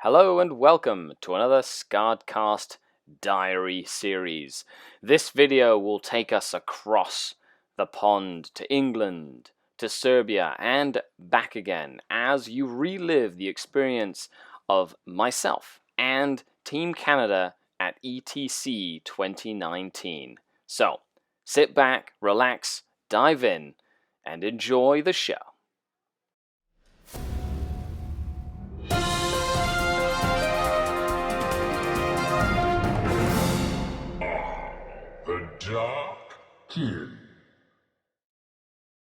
Hello and welcome to another SkaredCast diary series. This video will take us across the pond to England, to Serbia, and back again as you relive the experience of myself and Team Canada at ETC 2019. So, sit back, relax, dive in, and enjoy the show. The Dark Kid.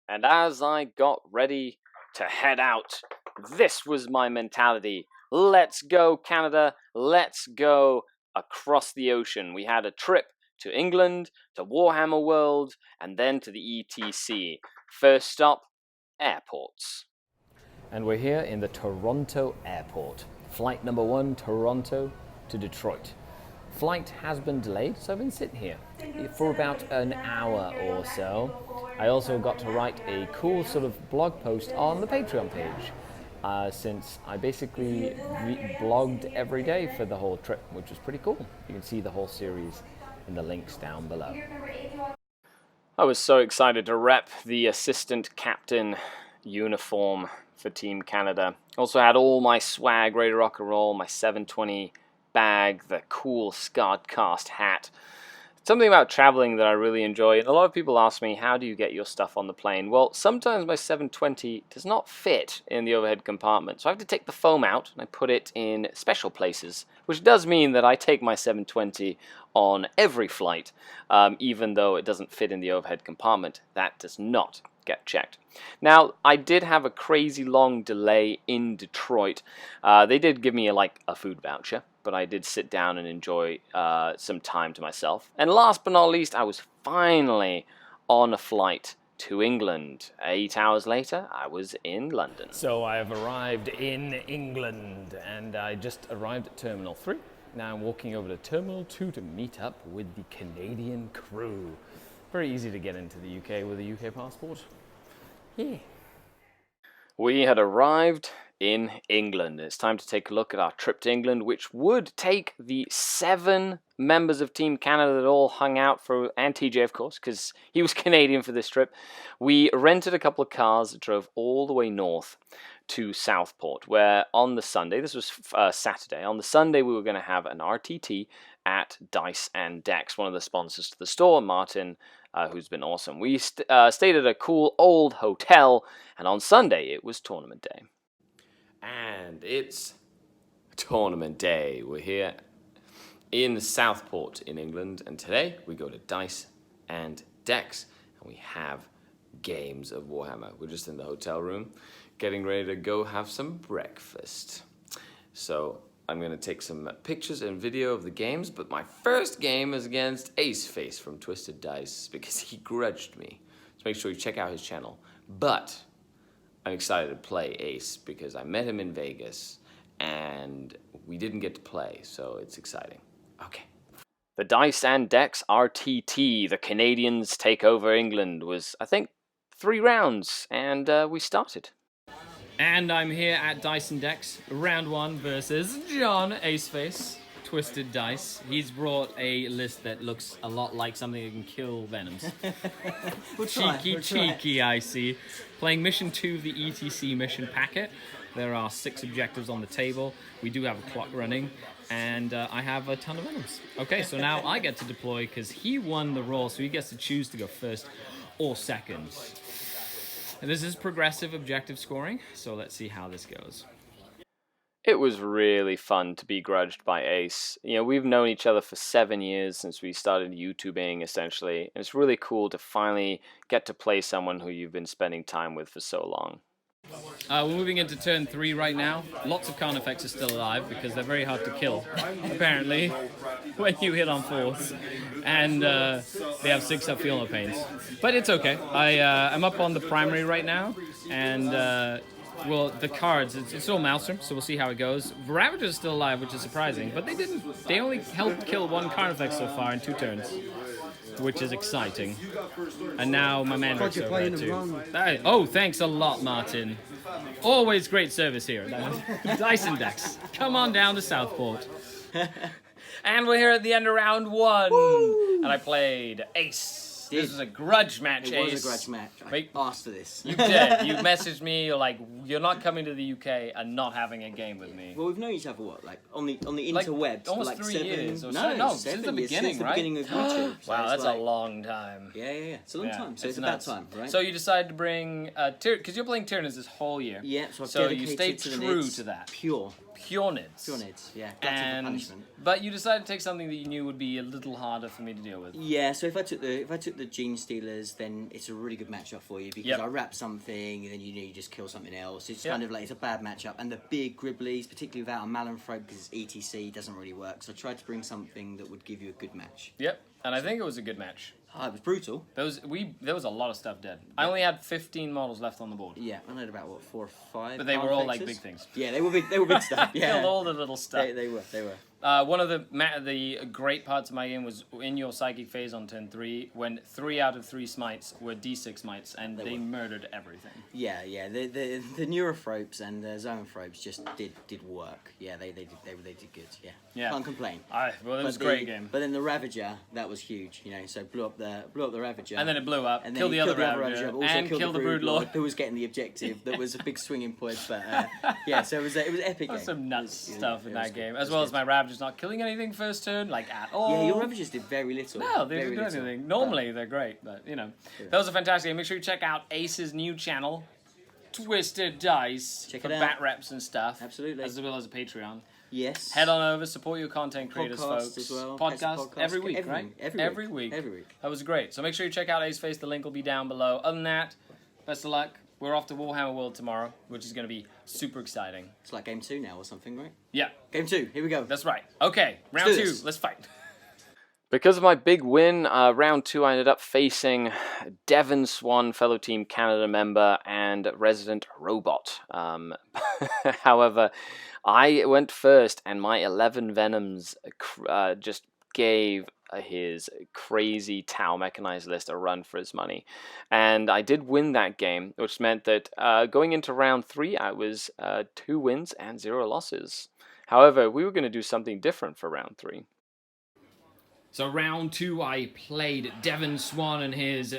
And as I got ready to head out, this was my mentality. Let's go, Canada. Let's go across the ocean. We had a trip to England, to Warhammer World, and then to the ETC. First stop, airports. And we're here in the Toronto airport. Flight number 1, Toronto to Detroit. Flight has been delayed, so I've been sitting here for about an hour or so. I also got to write a cool sort of blog post on the Patreon page, since I basically blogged every day for the whole trip, which was pretty cool. You can see the whole series in the links down below. I was so excited to rep the assistant captain uniform for Team Canada. Also had all my swag ready to rock and roll, my 720 bag, the cool SkaredCast hat. Something about traveling that I really enjoy, and a lot of people ask me, how do you get your stuff on the plane? Well, sometimes my 720 does not fit in the overhead compartment, so I have to take the foam out and I put it in special places, which does mean that I take my 720 on every flight, even though it doesn't fit in the overhead compartment. That does not get checked. Now, I did have a crazy long delay in Detroit. They did give me a food voucher, but I did sit down and enjoy some time to myself. And last but not least, I was finally on a flight to England. 8 hours later, I was in London. So I have arrived in England, and I just arrived at Terminal 3. Now I'm walking over to Terminal 2 to meet up with the Canadian crew. Very easy to get into the UK with a UK passport. Yeah. We had arrived in England. It's time to take a look at our trip to England, which would take the 7 members of Team Canada that all hung out for, and TJ of course, because he was Canadian for this trip. We rented a couple of cars that drove all the way north to Southport, where on the Sunday, this was Saturday, on the Sunday we were going to have an RTT at Dice and Decks, one of the sponsors to the store, Martin, who's been awesome. We stayed at a cool old hotel, and on Sunday it was tournament day. And it's tournament day. We're here in Southport in England, and today we go to Dice and Decks, and we have games of Warhammer. We're just in the hotel room, getting ready to go have some breakfast. So I'm going to take some pictures and video of the games, but my first game is against Ace Face from Twisted Dice, because he grudged me. So make sure you check out his channel. But I'm excited to play Ace because I met him in Vegas and we didn't get to play, so it's exciting. Okay. The Dice and Decks RTT, the Canadians take over England, was, I think, 3 rounds, and we started. And I'm here at Dice and Decks, round 1 versus John Aceface, Twisted Dice. He's brought a list that looks a lot like something that can kill Venoms. Cheeky, I see. Playing Mission 2 of the ETC mission packet. There are 6 objectives on the table. We do have a clock running, and I have a ton of Venoms. Okay, so now I get to deploy because he won the roll, so he gets to choose to go first or second. And this is progressive objective scoring, so let's see how this goes. It was really fun to be grudged by Ace. You know, we've known each other for 7 years since we started YouTubing, essentially. And it's really cool to finally get to play someone who you've been spending time with for so long. We're moving into turn 3 right now. Lots of Carnifex are still alive because they're very hard to kill, apparently, when you hit on 4s. And they have 6 up feel no pains. But it's okay. I'm up on the primary right now, and well, the cards, it's all Maelstrom, so we'll see how it goes. Ravager is still alive, which is surprising, but they only helped kill 1 Carnifex so far in 2 turns. which is exciting. And now my Mandrake's over there too. Oh, thanks a lot, Martin. Always great service here. Dice Index. Come on down to Southport. And we're here at the end of round 1. Woo! And I played Ace. This was a grudge match, It Ace. was a grudge match. I asked for this. You did. You messaged me, you're like, you're not coming to the UK and not having a game with me. Well, we've known each other, what, like, on the interwebs? Almost for like 3 years. Or so. No, No, 7 since the years, beginning, since the right? beginning of YouTube. So Wow, it's that's like, a long time. Yeah. It's a long time. So it's nuts. about time, right? So you decided to bring because you're playing Tyranids this whole year. Yeah, so I've so dedicated you stayed to the true nids. to that. Pure Nids. Pure nids, yeah. Glutton for punishment. But you decided to take something that you knew would be a little harder for me to deal with. Yeah, so if I took the Gene Stealers, then it's a really good matchup for you because I wrap something and then you just kill something else. It's kind of like, it's a bad matchup. And the big Gribblies, particularly without a Malonthrope because it's ETC, doesn't really work. So I tried to bring something that would give you a good match. Yep, and I think it was a good match. Oh, it was brutal. There was a lot of stuff dead. I only had 15 models left on the board. Yeah, I had about, 4 or 5. But they were all like big things. Yeah, they were big stuff. Yeah, Killed all the little stuff. They were. One of the great parts of my game was in your psychic phase on turn 3 when 3 out of 3 smites were D6 smites and they murdered everything. Yeah. The Neurophropes and the Zoanthropes just did work. Yeah, they did good. Yeah. Can't complain. Well, it was a great game. But then the Ravager, that was huge. So blew up the Ravager. And then it blew up. And killed the other Ravager, Ravager and killed the Broodlord, who was getting the objective. That was a big swinging point. But yeah, so it was epic. There was some nuts stuff in that game, as well as my Ravagers not killing anything first turn, like at all. Yeah, your Ravagers did very little. No, they didn't do anything. Normally they're great, but that was a fantastic game. Make sure you check out Ace's new channel, Twisted Dice, check for it out. bat reps and stuff. Absolutely. As well as a Patreon. Yes. Head on over, support your content creators, folks. As well. Podcast every week, right? Every week. That was great. So make sure you check out Ace Face. The link will be down below. Other than that, best of luck. We're off to Warhammer World tomorrow, which is going to be super exciting. It's like game 2 now or something, right? Yeah. Game 2. Here we go. That's right. Okay, round 2. Let's fight. Because of my big win, round 2 I ended up facing Devon Swan, fellow Team Canada member, and Resident Robot. However, I went first, and my 11 Venoms just gave his crazy Tau mechanized list a run for his money. And I did win that game, which meant that going into round 3, I was 2 wins and 0 losses. However, we were going to do something different for round 3. So round 2, I played Devon Swan and his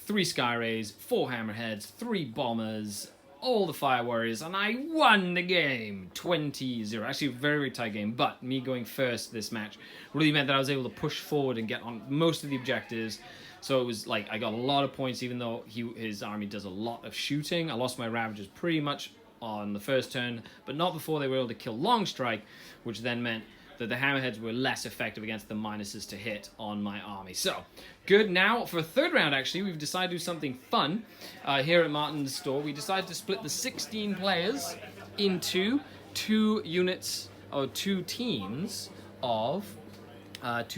3 Skyrays, 4 Hammerheads, 3 Bombers, all the Fire Warriors, and I won the game 20-0. Actually, a very, very tight game, but me going first this match really meant that I was able to push forward and get on most of the objectives. So it was like I got a lot of points, even though his army does a lot of shooting. I lost my Ravagers pretty much on the first turn, but not before they were able to kill Long Strike, which then meant that the Hammerheads were less effective against the minuses to hit on my army. So, good. Now, for a third round, actually, we've decided to do something fun here at Martin's store. We decided to split the 16 players into 2 units, or 2 teams of 8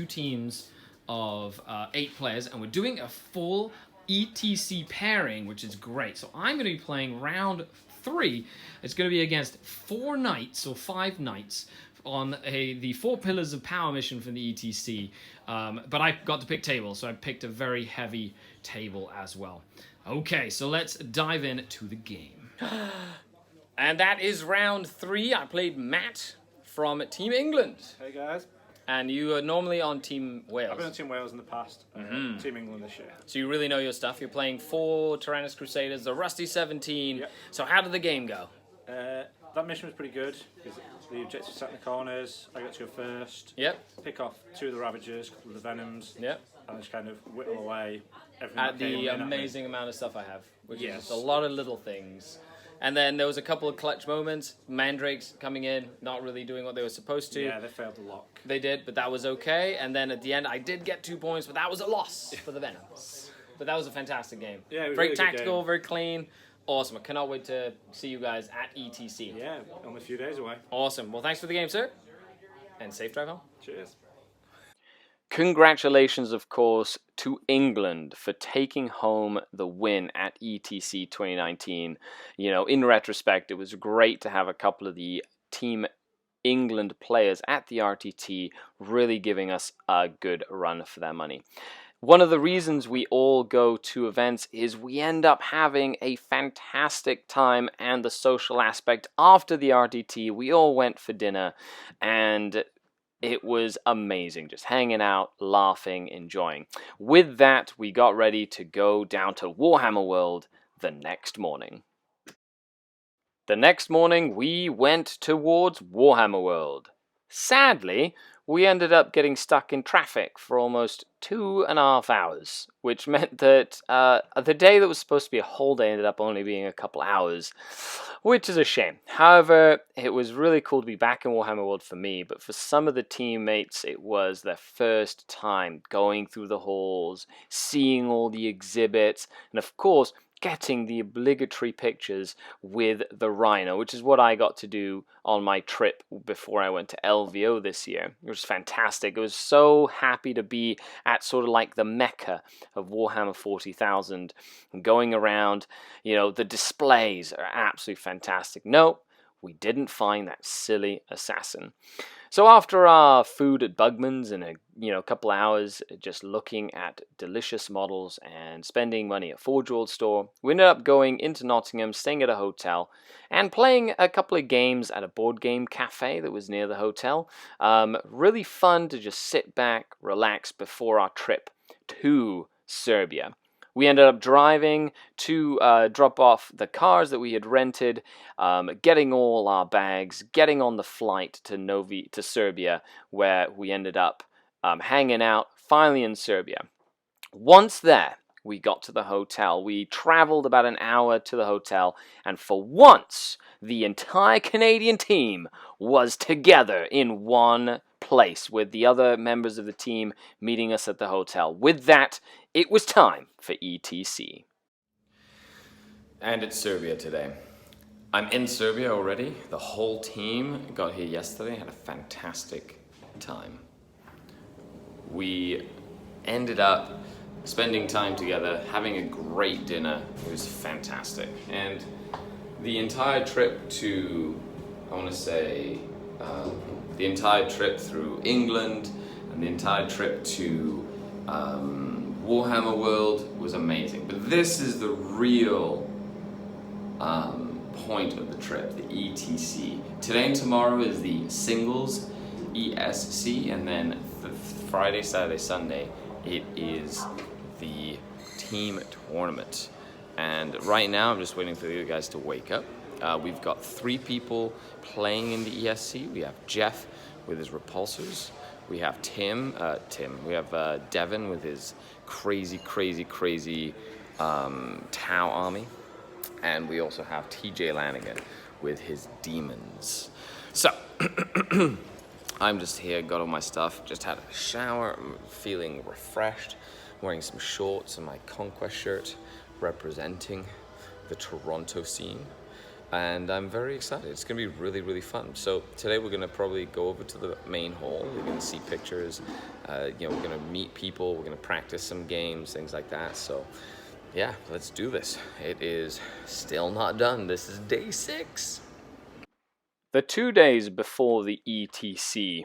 players, and we're doing a full ETC pairing, which is great. So I'm going to be playing round 3. It's going to be against 4 knights, or 5 knights, on the 4 Pillars of Power mission from the ETC, but I got to pick tables, so I picked a very heavy table as well. Okay, so let's dive into the game. And that is round 3. I played Matt from Team England. Hey guys. And you are normally on Team Wales. I've been on Team Wales in the past. Team England this year. So you really know your stuff. You're playing 4 Tyrannus Crusaders, the Rusty 17. Yep. So how did the game go? That mission was pretty good, because the objectives sat in the corners, I got to go first, pick off 2 of the Ravagers, a couple of the Venoms, and just kind of whittle away everything at the amazing amount of stuff I have, which is just a lot of little things. And then there was a couple of clutch moments, Mandrakes coming in, not really doing what they were supposed to. Yeah, they failed the lock. They did, but that was okay. And then at the end, I did get 2 points, but that was a loss for the Venoms. But that was a fantastic game. Yeah, it was very really tactical, very clean. Awesome. I cannot wait to see you guys at ETC. Yeah, only a few days away. Awesome. Well, thanks for the game, sir. And safe drive home. Cheers. Congratulations, of course, to England for taking home the win at ETC 2019. In retrospect, it was great to have a couple of the Team England players at the RTT really giving us a good run for their money. One of the reasons we all go to events is we end up having a fantastic time, and the social aspect after the RTT. We all went for dinner, and it was amazing, just hanging out, laughing, enjoying. With that, we got ready to go down to Warhammer World the next morning. The next morning, we went towards Warhammer World. Sadly, we ended up getting stuck in traffic for almost 2.5 hours, which meant that the day that was supposed to be a whole day ended up only being a couple hours, which is a shame. However, it was really cool to be back in Warhammer World for me, but for some of the teammates, it was their first time going through the halls, seeing all the exhibits, and of course, getting the obligatory pictures with the Rhino, which is what I got to do on my trip before I went to LVO this year. It was fantastic. I was so happy to be at sort of like the mecca of Warhammer 40,000 and going around. You know, the displays are absolutely fantastic. No, we didn't find that silly assassin. So after our food at Bugman's and a couple hours just looking at delicious models and spending money at Forge World store, we ended up going into Nottingham, staying at a hotel, and playing a couple of games at a board game cafe that was near the hotel. Really fun to just sit back, relax before our trip to Serbia. We ended up driving to drop off the cars that we had rented, getting all our bags, getting on the flight to Serbia, where we ended up hanging out, finally in Serbia. Once there, we got to the hotel. We traveled about an hour to the hotel, and for once, the entire Canadian team was together in one place, with the other members of the team meeting us at the hotel. With that, it was time for ETC. And it's Serbia today. I'm in Serbia already. The whole team got here yesterday, had a fantastic time. We ended up spending time together, having a great dinner. It was fantastic. And the entire trip to, the entire trip through England and the entire trip to Warhammer World was amazing. But this is the real point of the trip, the ETC. Today and tomorrow is the singles ESC, and then the Friday, Saturday, Sunday, it is the team tournament. And right now, I'm just waiting for you guys to wake up. We've got 3 people playing in the ESC. We have Jeff with his repulsors. We have We have Devin with his crazy Tau army. And we also have TJ Lanigan with his demons. So, I'm just here, got all my stuff, just had a shower, I'm feeling refreshed, wearing some shorts and my Conquest shirt, representing the Toronto scene. And I'm very excited. It's going to be really, really fun. So today we're going to probably go over to the main hall. We're going to see pictures. We're going to meet people. We're going to practice some games, things like that. So yeah, let's do this. It is still not done. This is day 6. The 2 days before the ETC,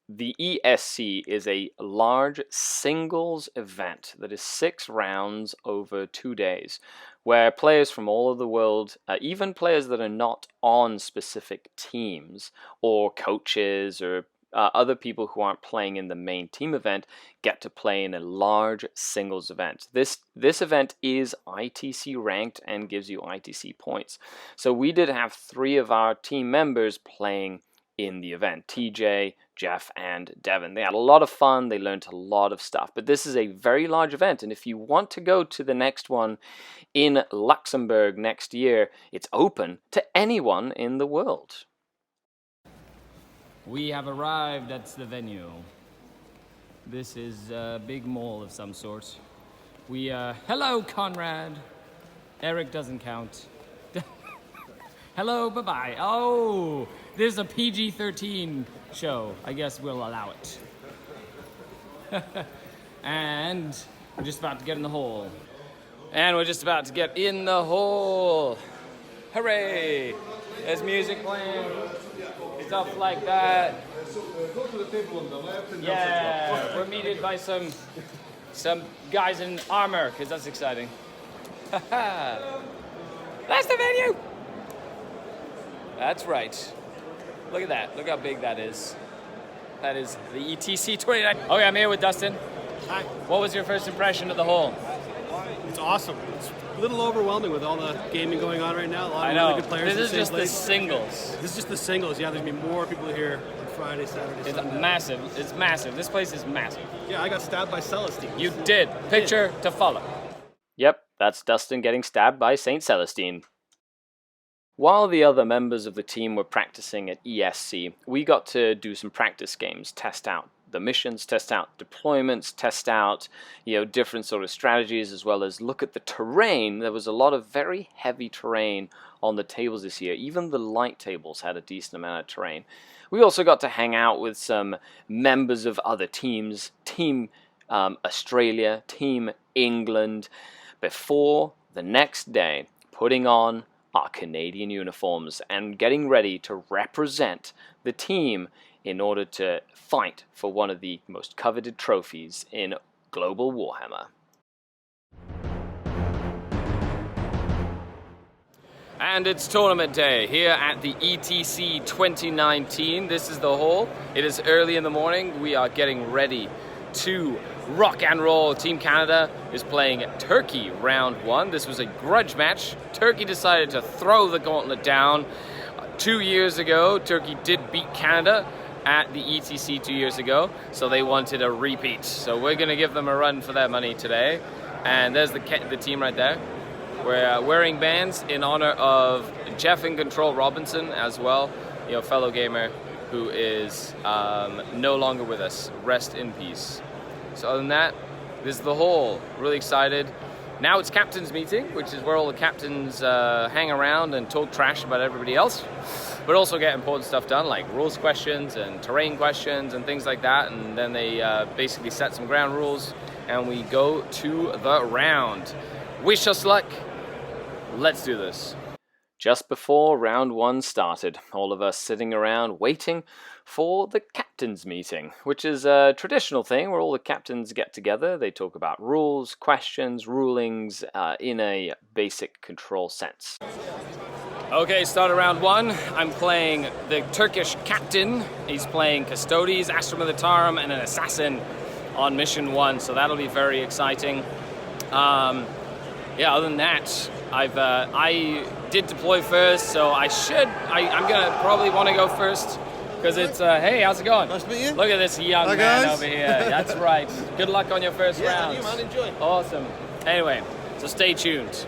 the ESC is a large singles event that is 6 rounds over 2 days, where players from all over the world, even players that are not on specific teams, or coaches, or other people who aren't playing in the main team event, get to play in a large singles event. This event is ITC ranked and gives you ITC points. So we did have 3 of our team members playing in the event, TJ, Jeff, and Devin. They had a lot of fun, they learned a lot of stuff, but this is a very large event, and if you want to go to the next one in Luxembourg next year, it's open to anyone in the world. We have arrived at the venue. This is a big mall of some sort. Hello, Conrad. Eric doesn't count. Hello, bye-bye. Oh, this is a PG-13 show. I guess we'll allow it. And we're just about to get in the hole. And we're just about to get in the hole. Hooray! There's music playing. Stuff like that. Go to the table on the left and yeah, we're meted by some some guys in armor, because that's exciting. That's the venue! That's right. Look at that. Look how big that is. That is the ETC 29. Okay, I'm here with Dustin. Hi. What was your first impression of the whole? It's awesome. It's a little overwhelming with all the gaming going on right now. A lot of really good players. This is just place. the singles. This is just the singles. Yeah, there's gonna be more people here on Friday, Saturday, It's Sunday. massive. It's massive. This place is massive. Yeah, I got stabbed by Celestine. You did. Picture to follow. Yep, that's Dustin getting stabbed by St. Celestine. While the other members of the team were practicing at ESC, we got to do some practice games, test out the missions, test out deployments, test out, different sort of strategies, as well as look at the terrain. There was a lot of very heavy terrain on the tables this year. Even the light tables had a decent amount of terrain. We also got to hang out with some members of other teams, Team Australia, Team England, before the next day, putting on our Canadian uniforms and getting ready to represent the team in order to fight for one of the most coveted trophies in global Warhammer. And it's tournament day here at the ETC 2019. This is the hall. It is early in the morning. We are getting ready to rock and roll. Team Canada is playing Turkey round 1. This was a grudge match. Turkey decided to throw the gauntlet down. 2 years ago, Turkey did beat Canada at the ETC 2 years ago, so they wanted a repeat. So we're going to give them a run for their money today. And there's the team right there. We're wearing bands in honor of Jeff in Control Robinson as well, fellow gamer who is no longer with us. Rest in peace. So other than that, this is the whole. Really excited. Now it's captain's meeting, which is where all the captains hang around and talk trash about everybody else, but also get important stuff done like rules questions and terrain questions and things like that. And then they basically set some ground rules and we go to the round. Wish us luck. Let's do this. Just before round 1 started, all of us sitting around waiting for the captain's meeting, which is a traditional thing where all the captains get together. They talk about rules, questions, rulings in a basic control sense. Okay, start of round 1. I'm playing the Turkish captain. He's playing Custodes, Astra Militarum, and an assassin on mission 1, so that'll be very exciting. Other than that, I did deploy first, so I'm gonna probably want to go first because it's hey, how's it going? Nice to meet you. Look at this young Hi, man guys. over here. That's right. Good luck on your first round. Yeah, man, enjoy. Awesome. Anyway, so stay tuned.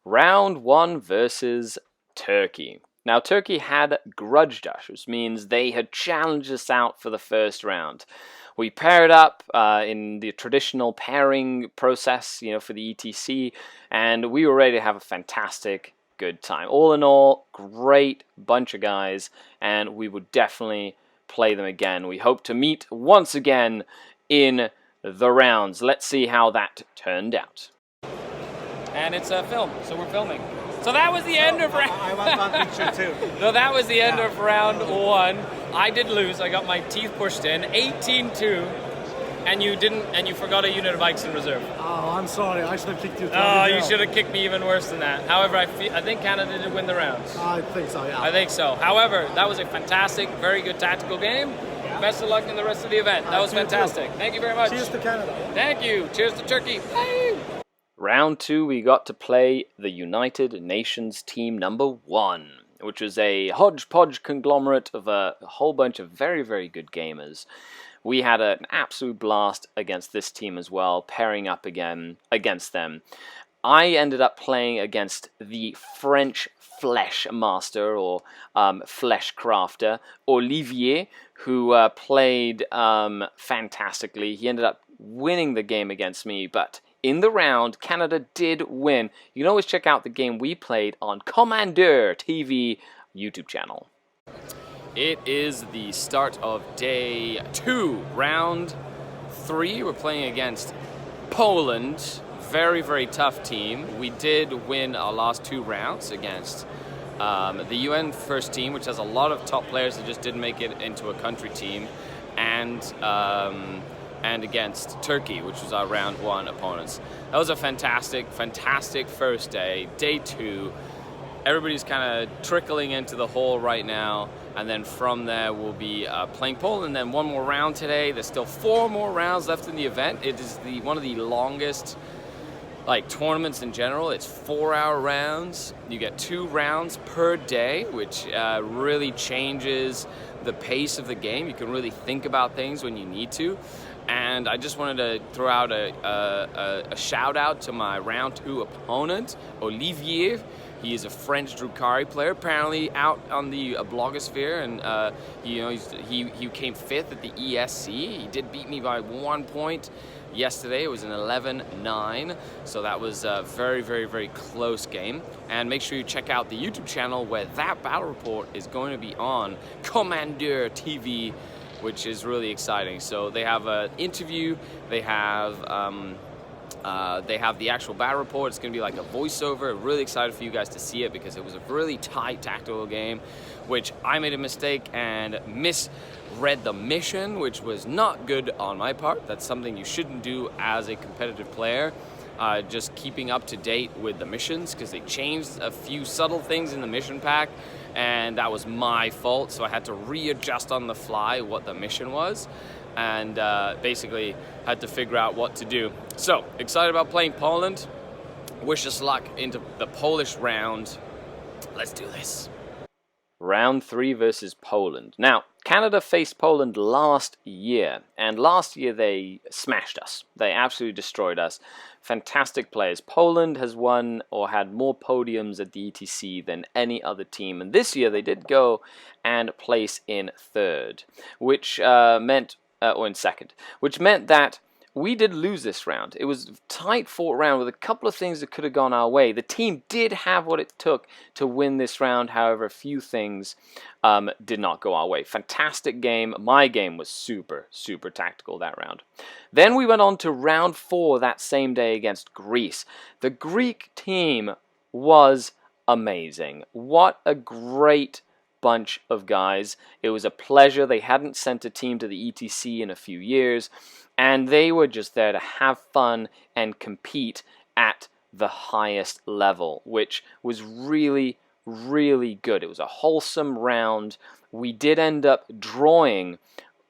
Round 1 versus Turkey. Now, Turkey had grudged us, which means they had challenged us out for the first round. We paired up in the traditional pairing process, for the ETC, and we were ready to have a fantastic, good time. All in all, great bunch of guys, and we would definitely play them again. We hope to meet once again in the rounds. Let's see how that turned out. And it's a film, so we're filming. So that was the end of round. I want that picture too. So that was the end of round 1. I did lose. I got my teeth pushed in, 18-2, and you forgot a unit of bikes in reserve. Oh, I'm sorry. I should have kicked you. Oh, you should have kicked me even worse than that. However, I think Canada did win the rounds. I think so. Yeah. I think so. However, that was a fantastic, very good tactical game. Best of luck in the rest of the event. That was fantastic. Thank you very much. Cheers to Canada. Thank you. Cheers to Turkey. Hey. Round 2, we got to play the United Nations team number 1, which was a hodgepodge conglomerate of a whole bunch of very, very good gamers. We had an absolute blast against this team as well, pairing up again against them. I ended up playing against the French Flesh Master, or Flesh Crafter, Olivier, who played fantastically. He ended up winning the game against me, but in the round, Canada did win. You can always check out the game we played on Commander TV YouTube channel. It is the start of day 2, round 3. We're playing against Poland. Very, very tough team. We did win our last 2 rounds against the UN first team, which has a lot of top players that just didn't make it into a country team, and and against Turkey, which was our round 1 opponents. That was a fantastic first day. Day 2, everybody's kind of trickling into the hole right now, and then from there we'll be playing Poland, and then 1 more round today. There's still 4 more rounds left in the event. It is one of the longest tournaments in general. It's 4-hour rounds. You get 2 rounds per day, which really changes the pace of the game. You can really think about things when you need to. And I just wanted to throw out a shout out to my round 2 opponent, Olivier. He is a French drukhari player, apparently out on the blogosphere, and he came 5th at the ESC. He did beat me by 1 point yesterday. It was an 11-9, so that was a very, very, very close game. And make sure you check out the YouTube channel where that battle report is going to be on, Commander TV, which is really exciting. So they have an interview, they have the actual battle report. It's going to be like a voiceover. Really excited for you guys to see it because it was a really tight tactical game, which I made a mistake and misread the mission, which was not good on my part. That's something you shouldn't do as a competitive player. Just keeping up to date with the missions, because they changed a few subtle things in the mission pack, and that was my fault. So I had to readjust on the fly what the mission was, and basically had to figure out what to do. So, excited about playing Poland. Wish us luck into the Polish round. Let's do this. Round 3 versus Poland. Now, Canada faced Poland last year, and last year they smashed us. They absolutely destroyed us. Fantastic players. Poland has won or had more podiums at the ETC than any other team, and this year they did go and place in 3rd, which meant or in 2nd, which meant that we did lose this round. It was a tight fought round with a couple of things that could have gone our way. The team did have what it took to win this round. However, a few things did not go our way. Fantastic game. My game was super, super tactical that round. Then we went on to round 4 that same day against Greece. The Greek team was amazing. What a great bunch of guys. It was a pleasure. They hadn't sent a team to the ETC in a few years, and they were just there to have fun and compete at the highest level, which was really, really good. It was a wholesome round. We did end up drawing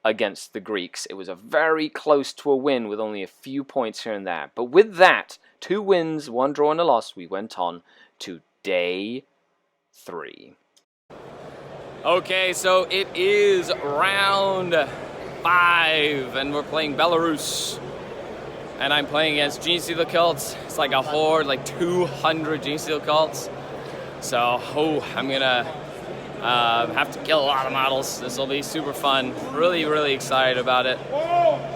against the Greeks. It was a very close to a win with only a few points here and there. But with that, 2 wins, 1 draw and a loss, we went on to day 3. Okay, so it is round 5, and we're playing Belarus. And I'm playing against Genestealer cults. It's like a horde, like 200 Genestealer cults. So, I'm gonna have to kill a lot of models. This will be super fun. Really, really excited about it.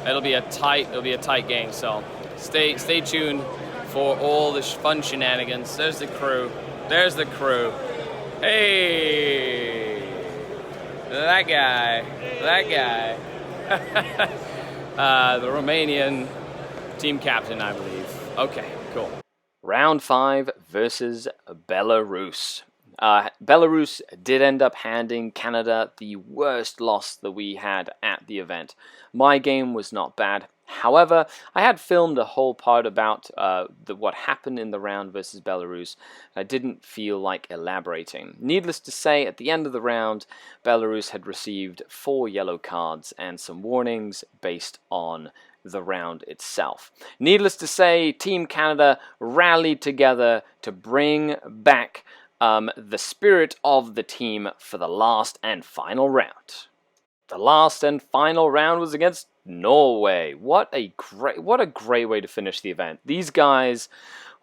It'll be a tight game. So, stay tuned for all the fun shenanigans. There's the crew. There's the crew. Hey. That guy, the Romanian team captain, I believe. Okay, cool. Round 5 versus Belarus. Belarus did end up handing Canada the worst loss that we had at the event. My game was not bad. However, I had filmed a whole part about what happened in the round versus Belarus. I didn't feel like elaborating. Needless to say, at the end of the round, Belarus had received 4 yellow cards and some warnings based on the round itself. Needless to say, Team Canada rallied together to bring back the spirit of the team for the last and final round. The last and final round was against Norway. What a great way to finish the event. These guys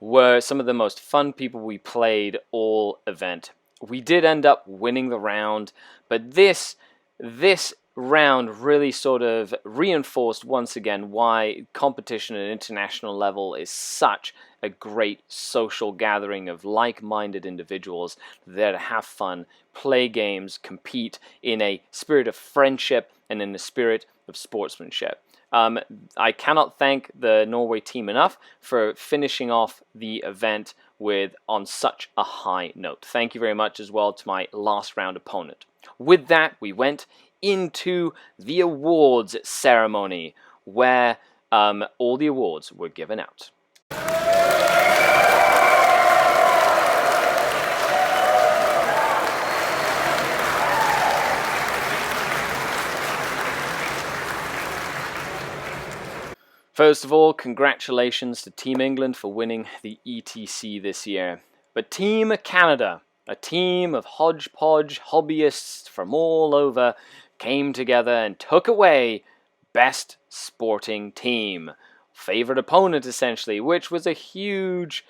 were some of the most fun people we played all event. We did end up winning the round, but this round really sort of reinforced once again why competition at international level is such a great social gathering of like-minded individuals there to have fun, play games, compete in a spirit of friendship and in the spirit of sportsmanship. I cannot thank the Norway team enough for finishing off the event on such a high note. Thank you very much as well to my last round opponent. With that, we went into the awards ceremony. where all the awards were given out. First of all, congratulations to Team England for winning the ETC this year. But Team Canada, a team of hodgepodge hobbyists from all over, came together and took away Best Sporting Team. Favorite opponent, essentially, which was a huge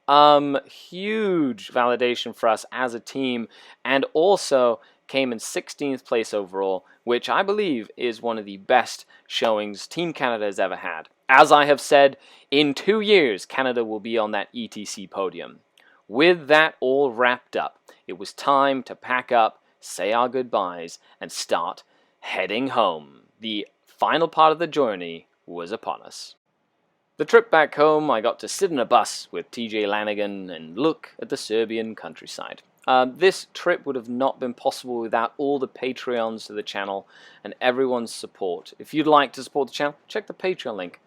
validation for us as a team, and also came in 16th place overall, which I believe is one of the best showings Team Canada has ever had. As I have said, in 2 years, Canada will be on that ETC podium. With that all wrapped up, it was time to pack up, say our goodbyes, and start heading home. The final part of the journey was upon us. The trip back home, I got to sit in a bus with TJ Lanigan and look at the Serbian countryside. This trip would have not been possible without all the Patreons to the channel and everyone's support. If you'd like to support the channel, check the Patreon link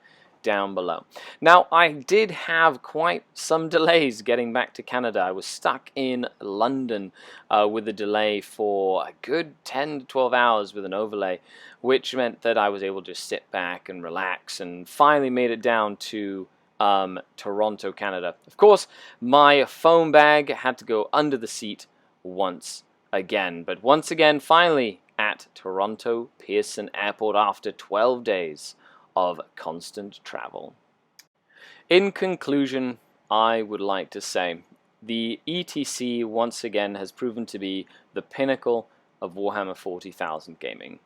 down below. Now, I did have quite some delays getting back to Canada. I was stuck in London with a delay for a good 10 to 12 hours with an overlay, which meant that I was able to sit back and relax, and finally made it down to Toronto, Canada. Of course, my phone bag had to go under the seat once again, but once again, finally at Toronto Pearson Airport after 12 days of constant travel. In conclusion, I would like to say the ETC once again has proven to be the pinnacle of Warhammer 40,000 gaming.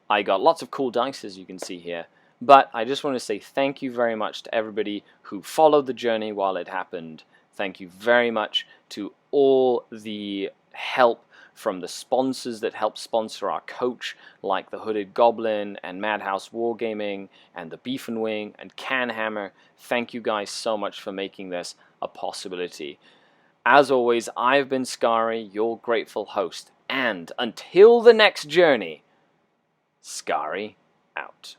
I got lots of cool dice, as you can see here, but I just want to say thank you very much to everybody who followed the journey while it happened. Thank you very much to all the help from the sponsors that helped sponsor our coach, like the Hooded Goblin and Madhouse Wargaming and the Beef and Wing and Canhammer. Thank you guys so much for making this a possibility. As always, I've been Skari, your grateful host, and until the next journey, Skari out.